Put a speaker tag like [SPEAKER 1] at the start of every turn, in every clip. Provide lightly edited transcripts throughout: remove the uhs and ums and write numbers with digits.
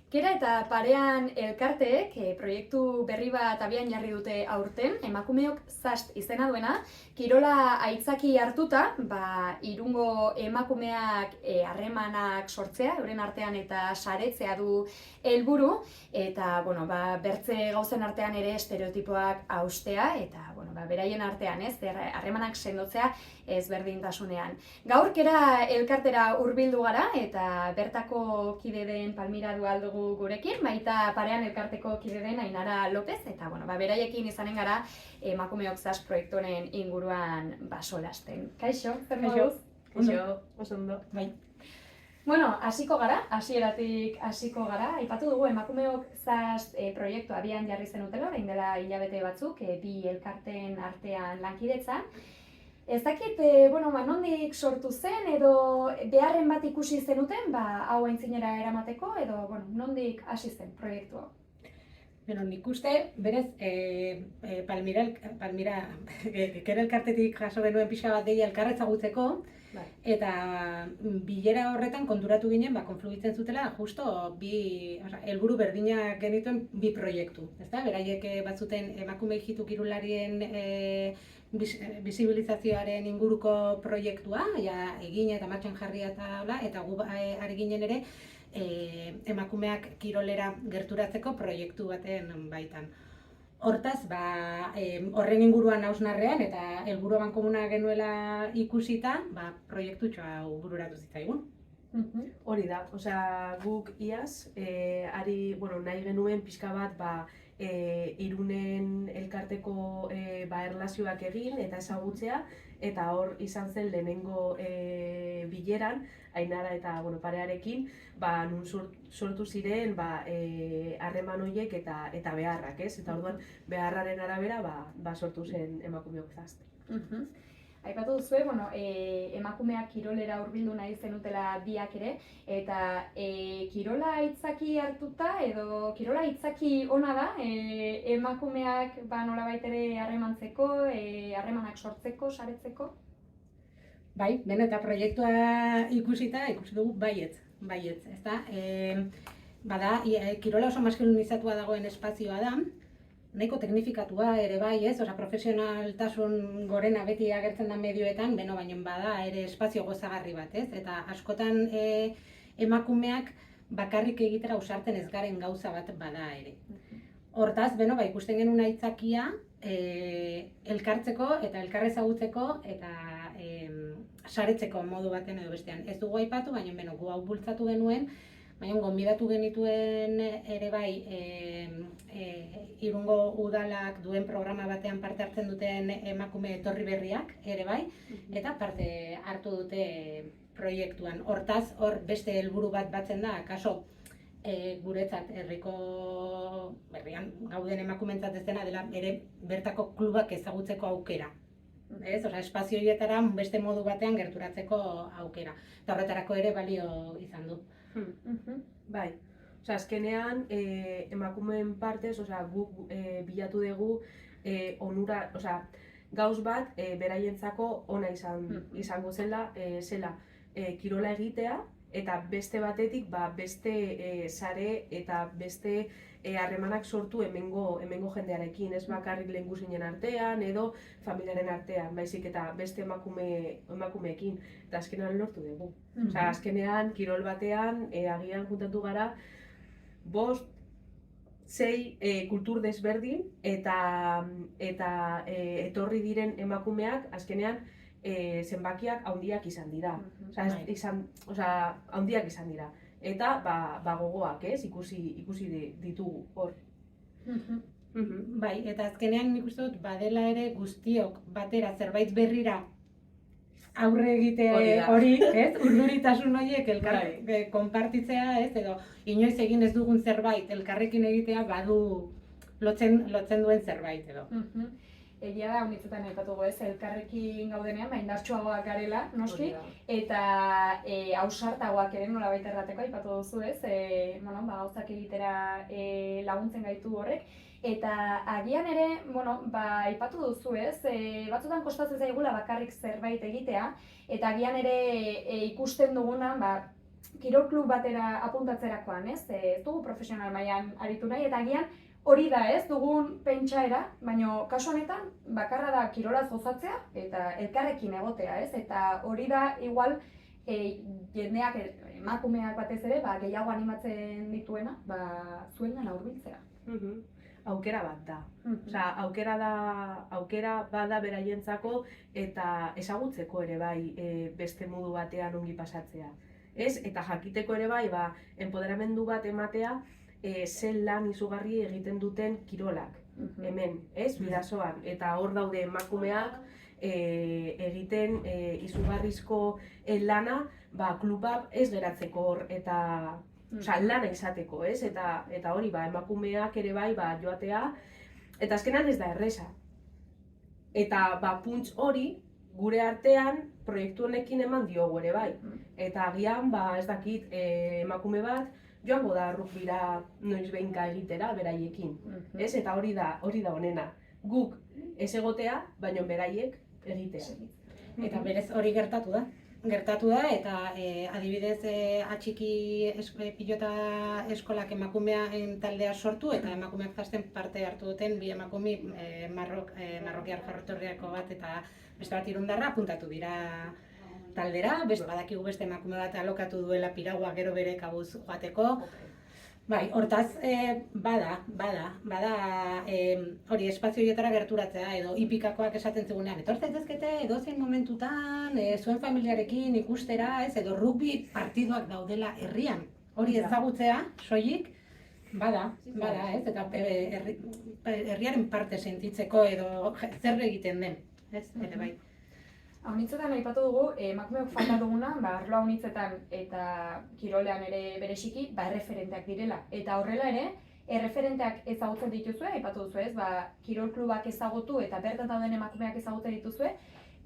[SPEAKER 1] Kera eta parean elkarteek proiektu berri bat abian jarri dute aurten, emakumeok zast izena duena, kirola aitzaki hartuta, irungo emakumeak harremanak sortzea, euren artean eta saretzea du helburu, eta bertze gauzen artean ere estereotipoak haustea, eta beraien artean, harremanak sendotzea ezberdintasunean. Gaur kera elkartera hurbildu gara, eta bertako kide den Palmira Dualdugu gurekin, baita parean elkarteko kide den Ainara López, eta beraiekin izanen gara emakumeok zast proiektuaren inguruan solasten. Kaixo, zer moduz?
[SPEAKER 2] Kaixo, oso ondo. Bai.
[SPEAKER 1] Hasiko gara, hasieratik hasiko gara. Aipatu dugu emakumeok zast proiektua abian jarri zenutela, orain dela hilabete batzuk, bi elkarteen artean lankidetzan. Ez dakit, nondik sortu zen edo beharren bat ikusi zenuten, hau aintzinera eramateko edo, nondik hasi zen proiektua?
[SPEAKER 2] Nik uste, berez, Palmira, Kera elkartetik jaso genuen pixka bat deia elkarra ezagutzeko, eta bilera horretan konturatu ginen, konfluitzen zutela, justo helburu berdinak genituen bi proiektu. Beraiek batzuten emakume hijitu kirularien bisibilizazioaren inguruko proiektua, egin eta martxan jarria eta gu ari ginen ere emakumeak kirolera gerturatzeko proiektu baten baitan. Hortaz, horren inguruan hausnarrean eta helburu komuna genuela ikusita, proiektutxoa bururatu zitzaigun.
[SPEAKER 3] Hori da, guk iaz, nahi genuen pixka bat Irunen elkarteko erlazioak egin eta ezagutzea, eta hor izan zen lehenengo bileran, Ainara eta parearekin, nun sortu ziren harreman horiek eta beharrak, ez? Eta orduan beharraren arabera sortu zen emakumeok zast.
[SPEAKER 1] Aipatu duzue, emakumeak kirolera hurbildu nahi zenutela biak ere, eta kirola aitzaki hartuta edo kirola aitzaki ona da, emakumeak nolabait ere harremantzeko, harremanak sortzeko, saretzeko?
[SPEAKER 2] Bai, eta proiektua ikusi dugu baietz, ezta? Kirola oso maskulinizatua dagoen espazioa da, nahiko teknifikatua ere bai, profesionaltasun gorena beti agertzen da medioetan, baina bada ere espazio gozagarri bat, eta askotan emakumeak bakarrik egitera ausartzen ez garen gauza bat bada ere. Hortaz, ikusten genuen aitzakia elkartzeko eta elkar ezagutzeko eta saretzeko modu baten edo bestean. Ez dugu aipatu, baina gu hau bultzatu genuen, baina gonbidatu genituen ere bai Irungo udalak duen programa batean parte hartzen duten emakume etorri berriak ere bai, eta parte hartu dute proiektuan. Hortaz, hor beste helburu bat batzen da, kaso guretzat herriko berrian gauden emakumeentzat ez dena dela ere bertako klubak ezagutzeko aukera. Espazio horietara beste modu batean gerturatzeko aukera. Eta horretarako ere balio izan du.
[SPEAKER 3] Bai, azkenean emakumeen partez, guk bilatu dugu onura, gauz bat beraientzako ona izango zela kirola egitea, eta beste batetik beste sare eta beste harremanak sortu hemengo jendearekin, ez bakarrik lehengusinen artean edo familiaren artean, baizik eta beste emakumeekin, eta azkenean lortu dugu. Azkenean, kirol batean, agian juntatu gara, 5-6 kultur desberdin eta etorri diren emakumeak azkenean zenbakiak handiak izan dira. Handiak izan dira. Eta gogoak, ikusi ditugu hor.
[SPEAKER 2] Bai, eta azkenean nik uste dut badela ere guztiok batera zerbait berrira aurre egite hori, urduritasun horiek elkar konpartitzea, edo inoiz egin ez dugun zerbait elkarrekin egitea badu lotzen duen zerbait edo.
[SPEAKER 1] Egia da, honitzetan aipatuko elkarrekin gaudenean, indartsuagoak garela, noski, eta ausartagoak ere nolabait errateko aipatu duzu gauzak egitera laguntzen gaitu horrek. Eta agian ere, aipatu duzu batzutan kostatzen zaigula bakarrik zerbait egitea, eta agian ere ikusten dugunan, kirol klub batera apuntatzerakoan, ez? Ez dugu profesional mailan aritu nahi, eta agian hori da, ez? Dugun pentsaera, baina kasu honetan bakarra da kirolaz gozatzea eta elkarrekin egotea, ez? Eta hori da igual jendeak, emakumeak batez ere, gehiago animatzen dituena, zuengana hurbiltzera.
[SPEAKER 3] Aukera bat da. Osea, aukera bada beraientzako eta ezagutzeko ere bai beste modu batean ongi pasatzea. Ez? Eta jakiteko ere bai, empoderamendu bat ematea zen lan izugarri egiten duten kirolak. Hemen, ez? Bidasoan. Eta hor daude emakumeak egiten izugarrizko lana, klubak ez geratzeko hor eta lana izateko, ez? Eta hori, emakumeak ere bai joatea, eta azkenan ez da erresa. Eta punts hori gure artean proiektu honekin eman diogu ere bai. Eta agian, ez dakit, emakume bat joango da rugbira noiz behinka egitera beraiekin. Ez? Eta hori da honena. Guk ez egotea, baina beraiek egitea.
[SPEAKER 2] Eta berez hori gertatu da. Eta adibidez atxiki pilota eskolak emakumean taldea sortu eta emakumeak zasten parte hartu duten bi emakume marrokiar jarrotorriako bat eta beste bat irundarra apuntatu dira taldera, badakigu beste emakume bat alokatu duela piragua gero bere kabuz joateko. Bai, hortaz, bada hori espazio horietara gerturatzea edo hipikakoak esaten zigunean. Etortzen zaizkete edozein momentutan, zuen familiarekin ikustera, edo rugby partiduak daudela herrian. Hori ezagutzea, soilik, bada, ez? Eta herriaren parte sentitzeko edo zer egiten den, ez? Ere bai.
[SPEAKER 1] Haunitzetan aipatu dugu, emakumeok falta duguna, arlo haunitzetan eta kirolean ere bereziki, erreferenteak direla. Eta horrela ere, erreferenteak ezagutzen dituzue, aipatu duzu ez, kirol klubak ezagutu eta bertan dauden emakumeak ezagutzen dituzue,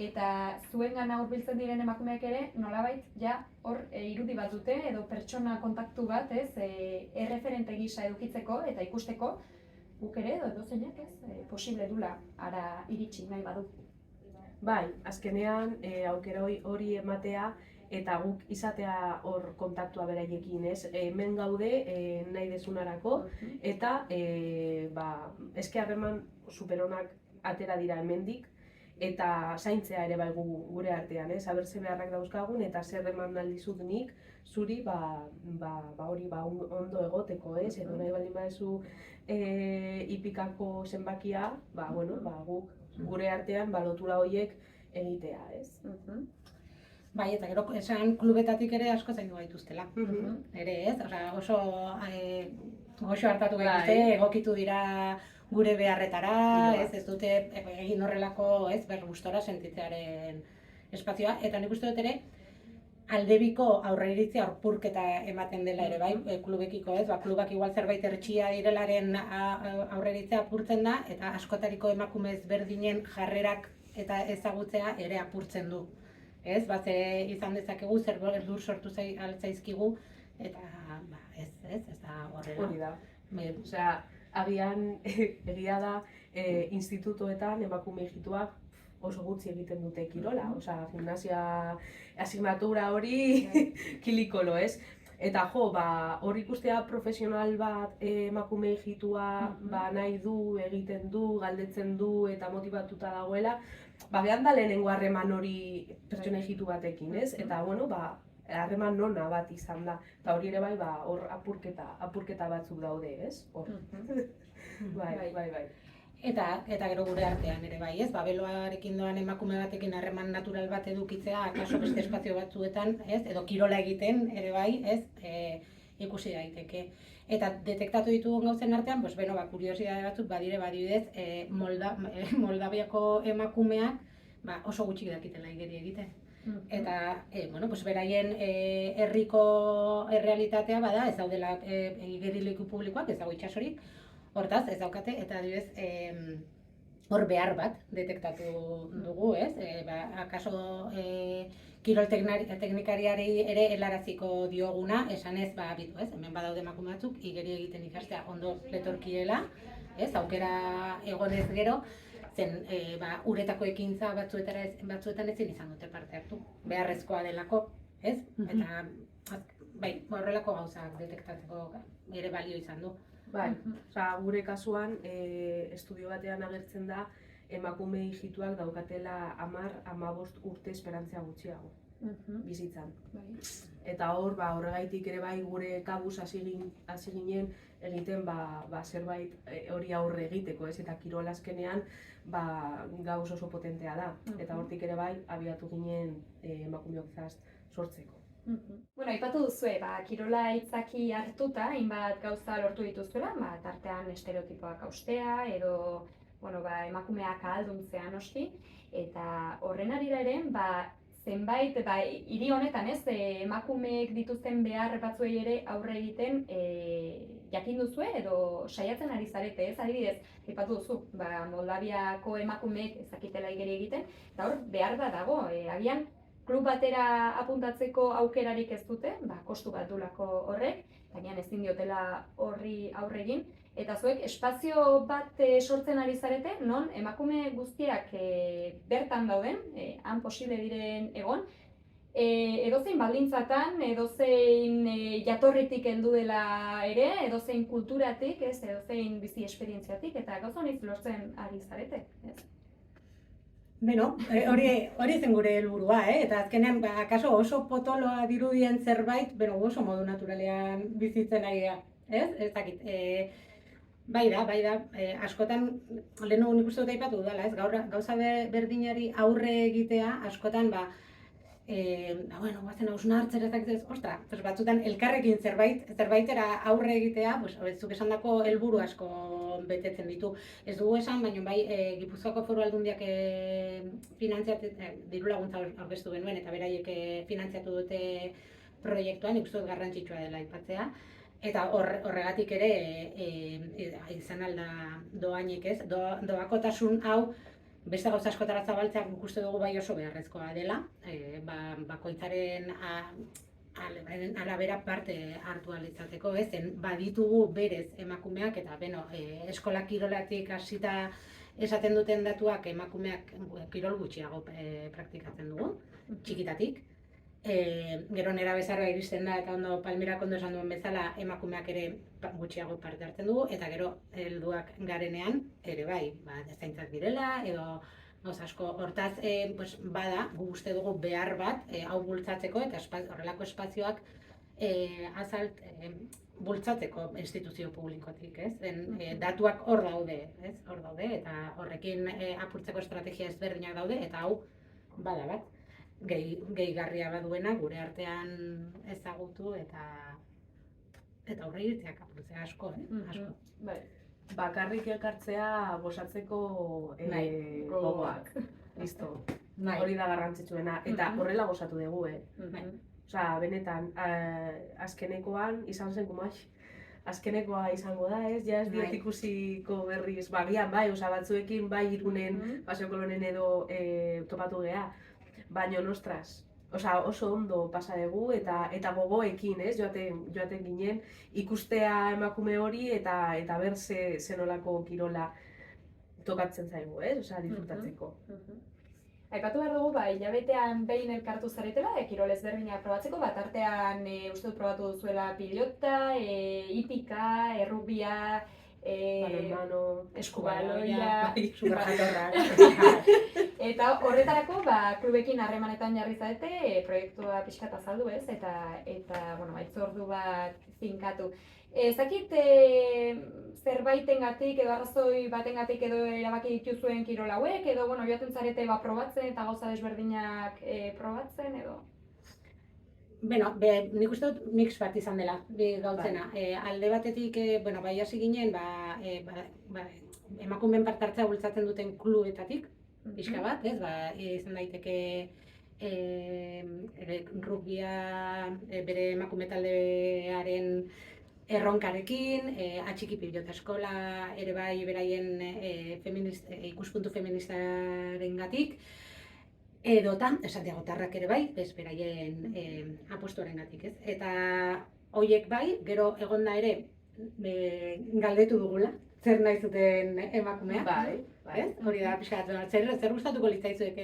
[SPEAKER 1] eta zuengana hurbiltzen diren emakumeak ere, nolabait, hor irudi bat dute, edo pertsona kontaktu bat, ez, erreferente gisa edukitzeko eta ikusteko, guk ere, edo edozeinak ez, posible dula ara iritsi nahi badu.
[SPEAKER 3] Bai, azkenean aukera hori ematea eta guk izatea hor kontaktua beraiekin, ez? Hemen gaude nahi dezunarako eta eske harreman superonak atera dira hemendik eta zaintzea ere bai gure artean, ez? Aber ze beharrak dauzkagun eta zer eman aldizut nik zuri hori ondo egoteko, ez? Edo nahi baldin badezu hipikako zenbakia, guk gure artean lotura horiek egitea, ez?
[SPEAKER 2] Bai, eta gero esan klubetatik ere asko zaindu gaituztela. Ere ez, oso goxo hartatu gaituzte, egokitu dira gure beharretara, ez dute egin horrelako gustora sentitzearen espazioa. Eta nik uste dut ere, aldebiko aurreiritzia aurpurketa ematen dela ere bai, klubekiko ez, klubak igual zerbait ertxia direlaren aurreiritzia apurtzen da, eta askotariko emakume ezberdinen jarrerak eta ezagutzea ere apurtzen du. Ez, izan dezakegu zerbait lur sortu altzaizkigu, eta ez da horrela.
[SPEAKER 3] Hori da. Osea, agian egia da institutoetan emakume egituak oso gutxi egiten dute kirola, osea, gimnasia asignatura hori kilikolo, ez? Eta hor ikustea profesional bat emakume egitua nahi du, egiten du, galdetzen du eta motibatuta dagoela, behan da lehenengo harreman hori pertsona egitu batekin, ez? Eta, harreman nona bat izan da, eta hori ere bai, hor apurketa batzuk daude, ez? Bai.
[SPEAKER 2] Eta gero gure artean ere bai, ez? Beloarekin doan emakume batekin harreman natural bat edukitzea, akaso beste espazio batzuetan, ez? Edo kirola egiten ere bai, ez? Ikusi daiteke. Eta detektatu ditugun gauzen artean, kuriosidade batzuk badire badibidez, Moldaviako emakumeak oso gutxik dakitela igeri egiten. Eta, beraien herriko errealitatea bada, ez daudela igerileku publikoak, ez dago itxasorik, hortaz, ez daukate, eta adibidez, hor behar bat detektatu dugu, ez? Akaso kirol teknikariari ere helaraziko dioguna, esanez, bitu, ez? Hemen badaude emakume batzuk, igeri egiten ikastea ondo letorkiela, ez? Aukera egonez gero, zen uretako ekintza batzuetan ezin izan dute parte hartu, beharrezkoa delako, ez? Eta bai, horrelako gauzak detektatzeko ere balio izan du.
[SPEAKER 3] Bai, gure kasuan estudio batean agertzen da emakume ijituak daukatela 10-15 urte esperantzia gutxiago bizitzan. Eta hor, horregaitik ere bai gure kabuz hasi ginen egiten zerbait hori aurre egiteko, ez? Eta kirol azkenean gauz oso potentea da. Eta hortik ere bai abiatu ginen emakumeok zast sortzeko.
[SPEAKER 1] Bueno, aipatu duzue, kirola aitzaki hartuta, hainbat gauza lortu dituzuela, tartean estereotipoak haustea, edo emakumeak ahalduntzea noski, eta horren arira ere, zenbait, hiri honetan ez, emakumeek dituzten behar batzuei ere aurre egiten jakin duzue, edo saiatzen ari zarete, ez, adibidez, aipatu duzu, Moldaviako emakumeek ezakitela igeri egiten, eta hor behar bat dago, agian, klub batera apuntatzeko aukerarik ez dute, kostu bat dulako horrek, baina ezin diotela horri aurre egin. Eta zuek espazio bat sortzen ari zarete, non emakume guztiak bertan dauden, han posible diren egon, edozein baldintzatan, edozein jatorritik heldu dela ere, edozein kulturatik, edozein bizi esperientziatik, eta gauza honiz lortzen ari zarete.
[SPEAKER 2] Beno, hori zen gure helburua, eta azkenean, akaso oso potoloa dirudien zerbait, oso modu naturalean bizitzen ari da, ez dakit. Bai da, askotan, lehenago nik uste dut aipatu dudala, ez, gauza berdinari aurre egitea, askotan, guazen hausnartzera ez, batzutan elkarrekin zerbaitera aurre egitea, zuk esandako helburu asko betetzen ditu. Ez dugu esan, baina bai, Gipuzkoako Foru Aldundiak diru laguntza aurkeztu genuen, eta beraiek finantziatu dute proiektuan, nik uste dut garrantzitsua dela aipatzea. Eta horregatik ere izan alda doainik ez, doakotasun hau beste gauza askotara zabaltzeak ikuste dugu bai oso beharrezkoa dela, bakoitzaren arabera parte hartu ahal izateko, ez, baditugu berez emakumeak eta eskola kirolatik hasita esaten duten datuak emakumeak kirol gutxiago praktikatzen dugu, txikitatik. Gero nerabezaroa iristen da eta ondo Palmirak ondo esan duen bezala emakumeak ere gutxiago parte hartzen dugu eta gero helduak garenean ere bai, zaintzak direla edo gauza asko. Hortaz, bada, gu uste dugu behar bat hau bultzatzeko eta horrelako espazioak bultzatzeko instituzio publikotik, ez? Datuak hor daude, ez? Hor daude eta horrekin apurtzeko estrategia ezberdinak daude eta hau bada bat. Gehigarria baduena gure artean ezagutu eta aurre iritziak apurtzea asko, asko.
[SPEAKER 3] Bakarrik elkartzea gozatzeko gogoak. Listo. Hori da garrantzitsuena. Eta horrela gozatu dugu, benetan, azkenekoan izan zen kumax. Azkenekoa izango da, ez? Ja ez diet ikusiko berriz, bagian bai, batzuekin bai Irunen, Paseo Kolonen edo topatu geha. Baina, ostras, oso ondo pasa dugu eta gogoekin, ez? Joaten ginen ikustea emakume hori eta ber zenolako kirola tokatzen zaigu, ez? Disfrutatzeko.
[SPEAKER 1] Aipatu behar dugu, hilabetean behin elkartu zaretela, kirol ezberdinak probatzeko, artean uste dut probatu duzuela pilota, hipika, errugbia, eskubaloia, superjatorra. Eta horretarako, klubekin harremanetan jarri zarete, proiektua pixkat azaldu ez, eta aitzordu bat finkatu. Ezakit zerbaitengatik edo arrazoi batengatik edo erabaki dituzuen kirol hauek, edo joaten zarete probatzen eta gauza desberdinak probatzen edo?
[SPEAKER 2] Beno, nik uste dut mix bat izan dela, gautzena. Alde batetik, bai hasi ginen, emakumeen parte hartzea bultzatzen duten kluetatik, pixka bat, ez? Izan daiteke rugbia bere emakume taldearen erronkarekin, atxiki pilota eskola ere bai beraien ikuspuntu feministarengatik, edotan, Santiagotarrak ere bai, beraien apostuarengatik, ez? Eta horiek bai, gero egonda ere galdetu dugula, zer nahi zuten emakumeak.
[SPEAKER 3] Bai.
[SPEAKER 2] Hori da, pixka bat, zer gustatuko litzaizuek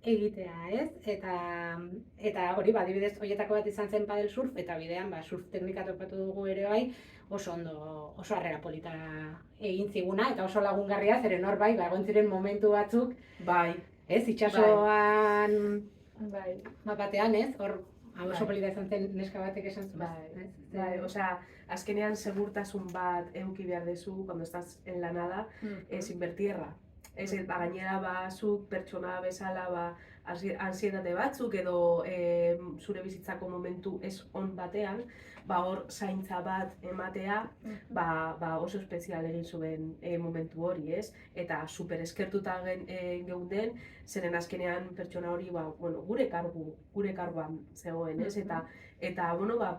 [SPEAKER 2] egitea, ez? Eta hori, adibidez, horietako bat izan zen padel surf, eta bidean, surf teknika topatu dugu ere bai, oso ondo, oso harrera polita egin ziguna, eta oso lagungarria, zeren hor bai, egon ziren momentu batzuk,
[SPEAKER 3] Bai,
[SPEAKER 2] ez, itxasoan
[SPEAKER 1] Bai.
[SPEAKER 2] batean, ez? Hor, oso polita izan zen neska batek esan zuen.
[SPEAKER 3] bai, osea, azkenean segurtasun bat eduki behar dezu, cuando estás en la nada, sin ver tierra. Ez, gainera, zuk pertsona bezala, ansietate batzuk edo zure bizitzako momentu ez on batean, hor zaintza bat ematea, oso espezial egin zuen momentu hori, ez? Eta super eskertuta geunden, zeren azkenean pertsona hori, gure karguan zegoen, ez? Eta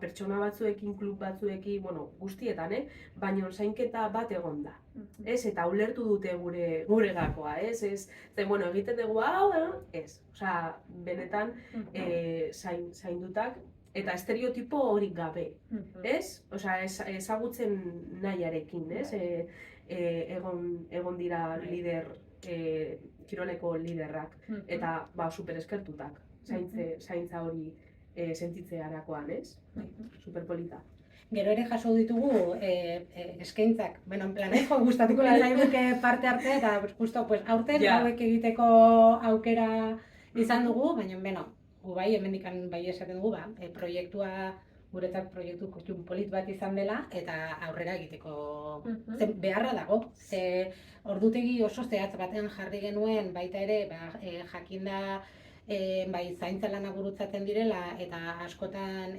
[SPEAKER 3] pertsona batzuekin, klub batzuekin, guztietan, baina zainketa bat egon da. Ez, eta ulertu dute gure gakoa, ez? Egiten dugu hau, ez. Osea, benetan zaindutak eta estereotipo hori gabe, ez? Osea, ezagutzen nahiarekin, ez? Egon dira lider, kiroleko liderrak, eta super eskertutak, zaintza hori sentitzearakoan, ez? Superpolita.
[SPEAKER 2] Gero ere jaso ditugu eskaintzak, en plan, gustatuko litzaiguke parte hartzea, eta justo aurten hauek egiteko aukera izan dugu, baina, gu bai, hemendikan bai esaten dugu, proiektua, guretzat proiektu kostun polit bat izan dela, eta aurrera egiteko beharra dago. Ordutegi oso zehatz batean jarri genuen, baita ere, jakinda zaintza lanak gurutzatzen direla, eta askotan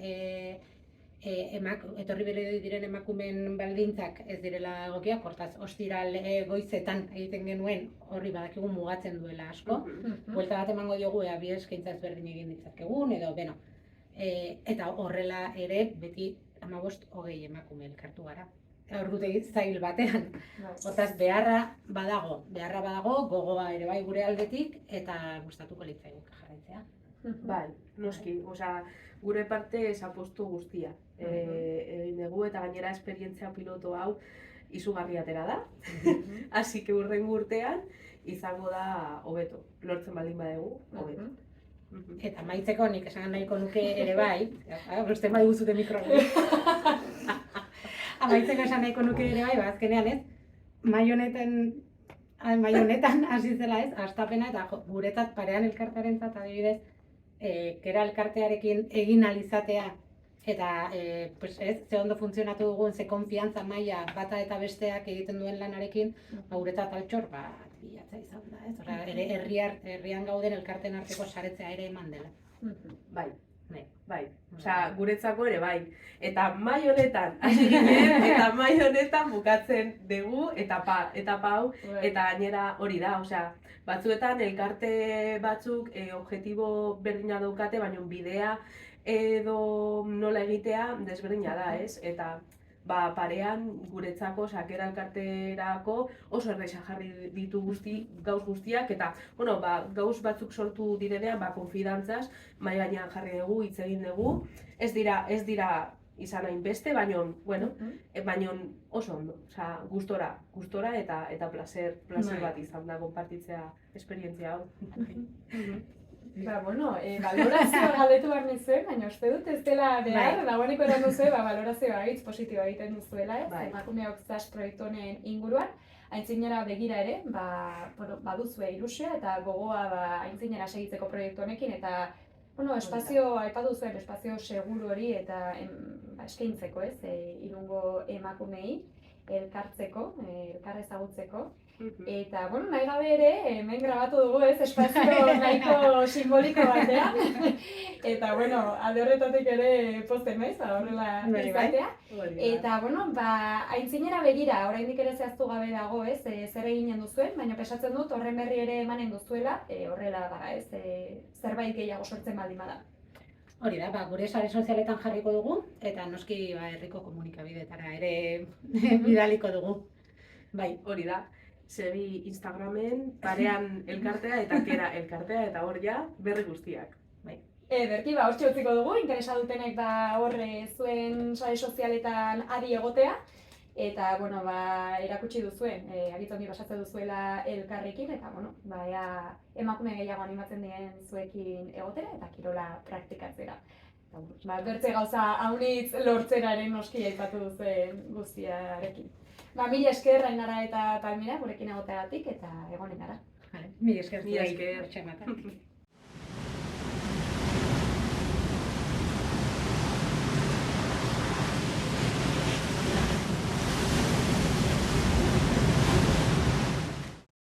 [SPEAKER 2] etorri bere diren emakumeen baldintzak ez direla egokiak, hortaz ostiral goizetan egiten genuen horri badakigu mugatzen duela asko. Buelta bat emango diogu bi eskaintza ezberdin egin ditzakegun, edo, eta horrela ere beti 15-20 emakume elkartu gara. Ordutegi zail batean. Hortaz beharra badago, gogoa ere bai gure aldetik, eta gustatuko litzaiguke jarraitzea.
[SPEAKER 3] Bai, noski, gure parte apostu guztia egin dugu, eta gainera esperientzia piloto hau izugarri atera da. Así que hurrengo urtean izango da hobeto, lortzen baldin badegu, hobeto.
[SPEAKER 2] Eta amaitzeko nik esan nahiko nuke ere bai, uste bai guztute mikroa. Amaitzeko esan nahiko nuke ere bai, azkenean ez, maionetan hasi zela ez, hastapena eta guretzat parean elkartearentzat adibidez, kera elkartearekin egin alizatea, eta ze ondo funtzionatu dugun, ze konfiantza maila bata eta besteak egiten duen lanarekin, guretzat altxor bat bilatza izan da, ez? Herrian gauden elkarten arteko saretzea ere eman dela.
[SPEAKER 3] Bai, guretzako ere bai. Eta mai honetan hasi ginen, eta mai honetan bukatzen dugu etapa hau, eta gainera hori da, batzuetan elkarte batzuk objektibo berdina daukate, baina bidea edo nola egitea desberdina da, ez? Eta parean guretzako, sakera elkarterako oso erreza jarri ditu gauz guztiak, eta gauz batzuk sortu direnean, konfidantzaz, mahai gainean jarri dugu, hitz egin dugu, ez dira izan hainbeste, baina oso ondo, gustora eta placer bat izan da konpartitzea esperientzia hau.
[SPEAKER 1] Valorazioa galdetu behar nizuen, baina uste dut ez dela behar, dagoeneko eran duzu, valorazioa egitz positiboa egiten duzuela, ez? Emakumeok ZAS proiektu honen inguruan, aintzinera begira ere, baduzue ilusioa eta gogoa aintzinera segitzeko proiektu honekin, eta espazio, aipatu zuen, espazio seguru hori eta eskaintzeko, ez? Irungo emakumei elkartzeko, elkar ezagutzeko. Eta, nahi gabe ere, hemen grabatu dugu, ez, espazio nahiko simboliko batean. Eta, alde horretatik ere pozten naiz, horrela izatea. Eta, aintzinera begira, oraindik ere zehaztu gabe dago, ez, zer eginen duzuen, baina pesatzen dut horren berri ere emanen duzuela, horrela da, ez, zerbait gehiago sortzen baldin bada.
[SPEAKER 2] Hori da, gure sare sozialetan jarriko dugu, eta noski herriko komunikabidetara ere bidaliko dugu.
[SPEAKER 3] Bai, hori da. Segi Instagramen, parean elkartea eta kera elkartea, eta hor berri guztiak.
[SPEAKER 1] Berki, hortxe utziko dugu, interesa dutenek horre zuen sare sozialetan adi egotea. eta, bueno, ba, erakutsi duzuen, agitongi basatzen duzuela elkarrekin, eta, bueno, ba, ea, emakume gehiago animatzen diren zuekin egotera, eta kirola praktikatzera. Ba, bertze gauza haunitz lortzeraren noski aipatu duzuen guztiarekin. Ba, mila esker, Ainara eta Palmira, gurekin egoteagatik, eta egonen gara.
[SPEAKER 2] Mila esker.
[SPEAKER 3] Mila esker.
[SPEAKER 2] Hortxe ematen.